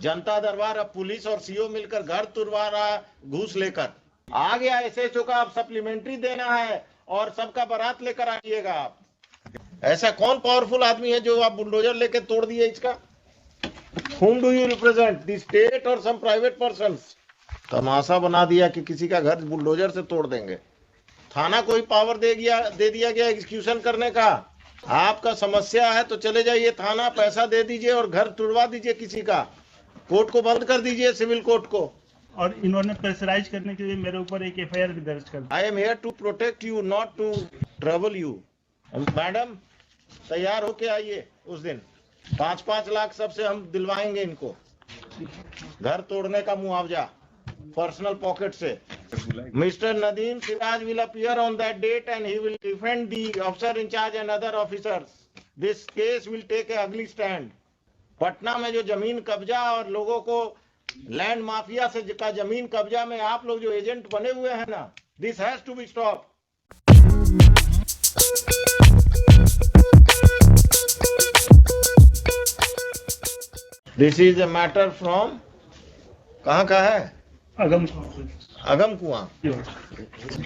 जनता दरबार अब पुलिस और सीओ मिलकर घर तुड़वा रहा घूस लेकर। आ गया एसएचओ का अब सप्लीमेंट्री देना है और सबका बारात लेकर आइएगा आप। ऐसा कौन पावरफुल आदमी है जो आप बुलडोजर लेकर तोड़ दिए इसका? Whom do you represent? The state or some private persons? तमाशा बना दिया कि किसी का घर बुलडोजर से तोड़ देंगे। थाना कोई पावर दे दिया गया एग्जीक्यूशन करने का। आपका समस्या है तो चले जाइए थाना, पैसा दे दीजिए और घर तुड़वा दीजिए किसी का। कोर्ट को बंद कर दीजिए, सिविल कोर्ट को। और इन्होंने प्रेशराइज करने के लिए मेरे ऊपर एक एफआईआर भी दर्ज कर दी। I am here to protect you, not to trouble you. Madam तैयार होके आइए उस दिन। 5-5 लाख सबसे हम दिलवाएंगे इनको, घर तोड़ने का मुआवजा पर्सनल पॉकेट से। Mr. Nadeem Siraj will appear on that date and he will defend the officer in charge and other officers. This case will take a ugly stand. Patna में जो जमीन कब्जा और लोगों को लैंड माफिया से का जमीन कब्जा में आप लोग जो एजेंट बने हुए हैं ना, this has to be stopped. This is a matter from कहाँ का है? अगम कुआं।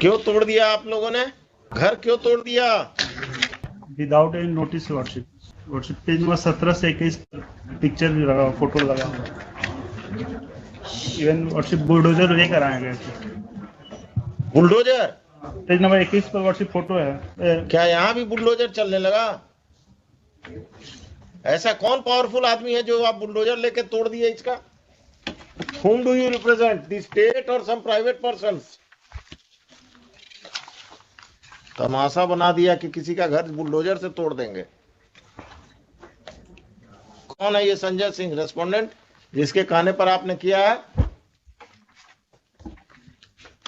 क्यों तोड़ दिया आप लोगों ने? घर क्यों तोड़ दिया? Without any notice worship. Page number 17 से 21 पिक्चर भी लगा, फोटो लगा हुआ। इवन वर्शिप बुलडोजर लेकर आए गए थे। बुलडोजर? पेज नंबर 21 पर वर्शिप फोटो है। क्या यहाँ भी बुलडोजर चलने लगा? ऐसा कौन पावरफुल आदमी है जो आप बुलडोजर लेके तोड़ दिए इसका? Whom do you represent? The state or some private persons? तमाशा बना दिया कि किसी का घर बुलडोजर से तोड़ देंगे। कौन है ये संजय सिंह रेस्पोंडेंट जिसके कहने पर आपने किया है?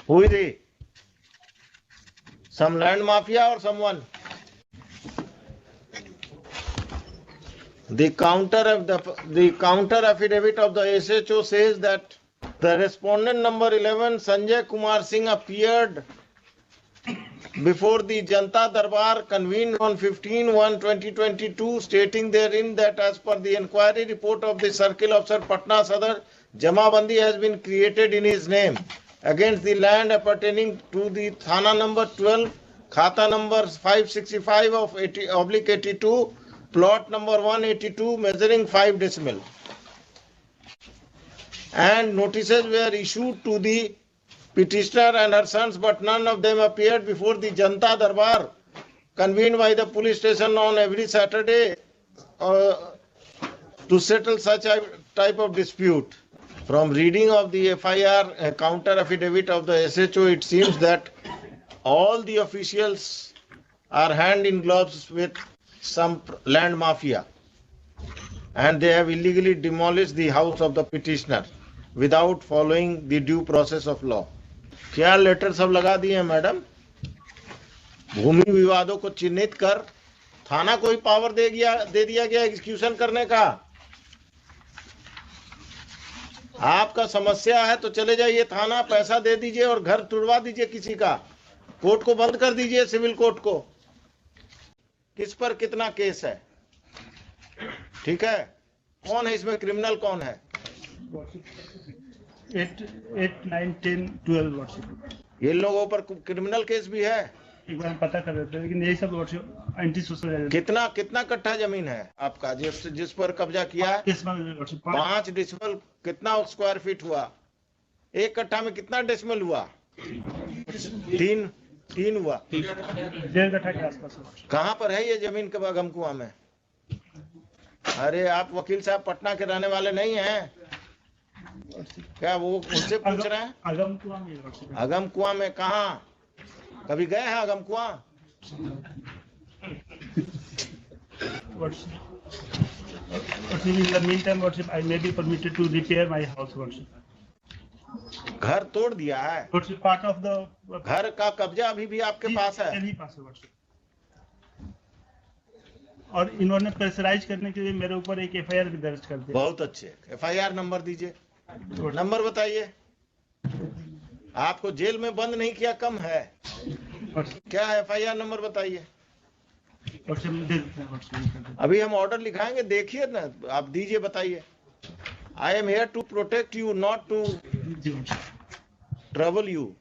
Who is he? Some land mafia or someone? The counter affidavit of the SHO says that the respondent number 11 Sanjay Kumar Singh appeared before the Janta Darbar convened on 15/1/2022, stating therein that as per the inquiry report of the Circle Officer Patna Sadar, Jamabandi has been created in his name against the land appertaining to the Thana number 12, Khata number 565 of 80/82, plot number 182 measuring 5 decimal, and notices were issued to the petitioner and her sons, but none of them appeared before the Janta Darbar convened by the police station on every Saturday to settle such a type of dispute. From reading of the FIR counter affidavit of the SHO, it seems that all the officials are hand in gloves with some land mafia, and they have illegally demolished the house of the petitioner without following the due process of law. क्या letter सब लगा दिए हैं madam? भूमि विवादों को चिन्हित कर थाना कोई पावर दे दिया गया एग्जीक्यूशन करने का। आपका समस्या है तो चले जाइए थाना, पैसा दे दीजिए और घर तुड़वा दीजिए किसी का। कोर्ट को बंद कर दीजिए, सिविल कोर्ट को। किस पर कितना केस है? ठीक है, कौन है इसमें क्रिमिनल, कौन है? 8, 9, 10, 12 वर्षिप। ये लोगों पर क्रिमिनल केस भी है? एक बार हम पता कर देते हैं, लेकिन यही सब वर्षिप एंटी सोशल। कितना कट्ठा जमीन है आपका जिस पर कब्जा किया है? 5 डेसिमल। कितना स्क्वायर फीट हुआ? एक कट्ठा में कितना डेसिमल हुआ? 3 हुआ। 1.5 कट्ठा के आसपास। कहाँ पर है ये जमीन के अगम कुआं में? अरे आप वकील साहब पटना के रहने वाले नहीं हैं क्या? वो उनसे पूछ रहे हैं। अगम कुआं में। अगम कुआं में कहाँ? कभी गए हैं अगम कुआं? In the meantime, worship, I may be permitted to repair my house, worship. घर तोड़ दिया है? Worship, part of the घर का कब्जा अभी भी आपके पास है? नहीं पास है, worship. और इन्होंने प्रेशराइज करने के लिए मेरे ऊपर एक एफआईआर भी दर्ज कर दिया। बहुत अच्छे। एफआईआर नंबर दीजिए, नंबर बताइए। आपको जेल में बंद नहीं किया कम है क्या? एफआईआर नंबर बताइए। अभी हम ऑर्डर लिखाएंगे, देखिए ना, आप दीजिए, बताइए। I am here to protect you, not to जी worship trouble you.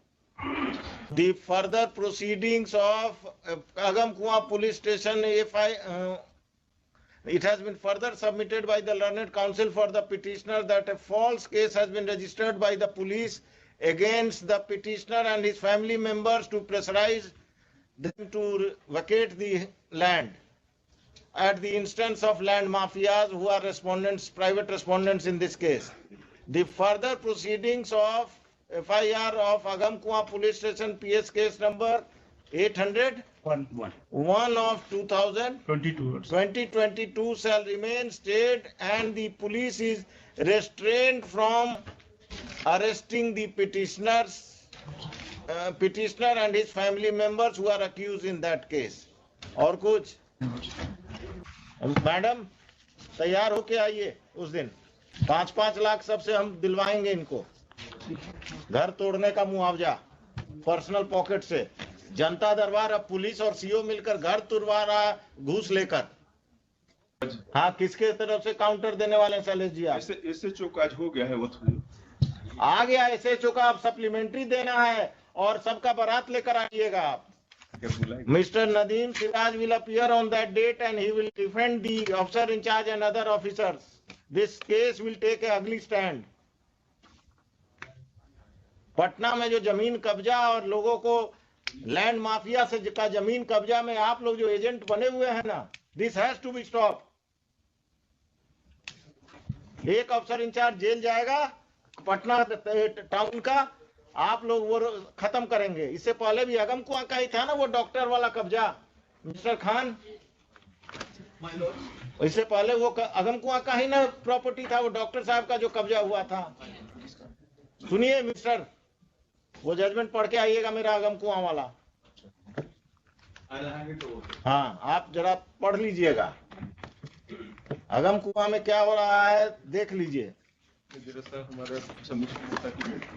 The further proceedings of Agam Kuan police station, it has been further submitted by the learned counsel for the petitioner that a false case has been registered by the police against the petitioner and his family members to pressurize them to vacate the land at the instance of land mafias who are respondents, private respondents in this case. The further proceedings of FIR of Agam Kuan police station PS case number 801 of 2022 shall remain stayed, and the police is restrained from arresting the petitioner and his family members who are accused in that case. और कुछ madam तैयार होके आइए उस दिन 5-5 लाख सबसे हम दिलवाएंगे इनको, घर तोड़ने का मुआवजा पर्सनल पॉकेट से। जनता दरबार अब पुलिस और सीओ मिलकर घर तुड़वा रहा घूस लेकर। हाँ, किसके तरफ से काउंटर देने वाले हैं शैलेश जी? आप एसएचओ का आज हो गया है, वो आ गया एसएचओ का, अब सप्लीमेंट्री देना है और सबका बारात लेकर आइएगा आप। Mr. Nadeem Siraj will appear on that date and he will defend the officer in charge and other officers. This case will take a ugly stand. Patna में जो जमीन कब्जा और लोगों को लैंड माफिया से का जमीन कब्जा में आप लोग जो एजेंट बने हुए हैं ना, this has to be stop. एक अफसर इंचार्ज जेल जाएगा पटना टाउन का, आप लोग वो खत्म करेंगे। इससे पहले भी अगम कुआं का ही था ना वो डॉक्टर वाला कब्जा, मिस्टर खान। इससे पहले वो अगम कुआं का ही ना प्रॉपर्टी था, वो डॉक्टर साहब का जो कब्जा हुआ था। सुनिए मिस्टर, वो जजमेंट पढ़ के आइएगा मेरा अगम कुआं वाला। हाँ, आप जरा पढ़ लीजिएगा अगम कुआं में क्या हो रहा है, देख लीजिए। हमारा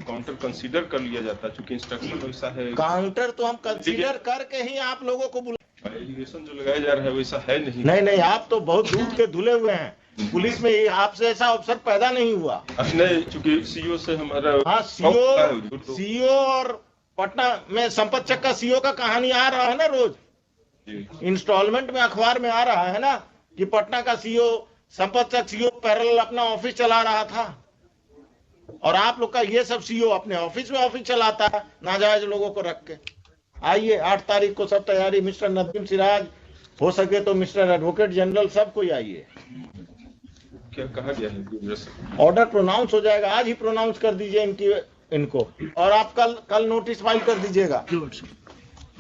काउंटर कंसीडर कर लिया जाता है, चूंकि इंस्ट्रक्शन वैसा है। काउंटर तो हम कंसीडर करके ही आप लोगों को एलिगेशन जो लगाया जा रहा है वैसा है नहीं। नहीं, आप तो बहुत दूध के धुले हुए हैं। पुलिस में आपसे ऐसा अवसर पैदा नहीं हुआ। नहीं, चूंकि सीओ से हमारा हाँ, सीओ और पटना में संपत चक का सीओ का कहानी आ रहा है ना रोज, इंस्टॉलमेंट में अखबार में आ रहा है ना कि पटना का सीओ संपत चक सीओ पैरेलल अपना ऑफिस चला रहा था, और आप लोग का ये सब सीओ अपने ऑफिस में ऑफिस चलाता है नाजायज लोगों को रख के। आइए 8 तारीख को सब तैयारी, मिस्टर नदीम सिराज, हो सके तो मिस्टर एडवोकेट जनरल, सब कोई आइए। क्या कहा गया है? ऑर्डर प्रोनाउंस हो जाएगा, आज ही प्रोनाउंस कर दीजिए इनको, और आप कल नोटिस फाइल कर दीजिएगा।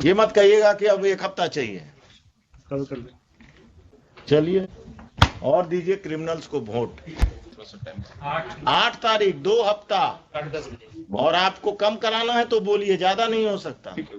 ये मत कहिएगा कि अब 1 हफ्ता चाहिए। चलिए, और दीजिए क्रिमिनल्स को वोट 8 तारीख, 2 हफ्ता। और आपको कम कराना है तो बोलिए, ज्यादा नहीं हो सकता। ठीक है।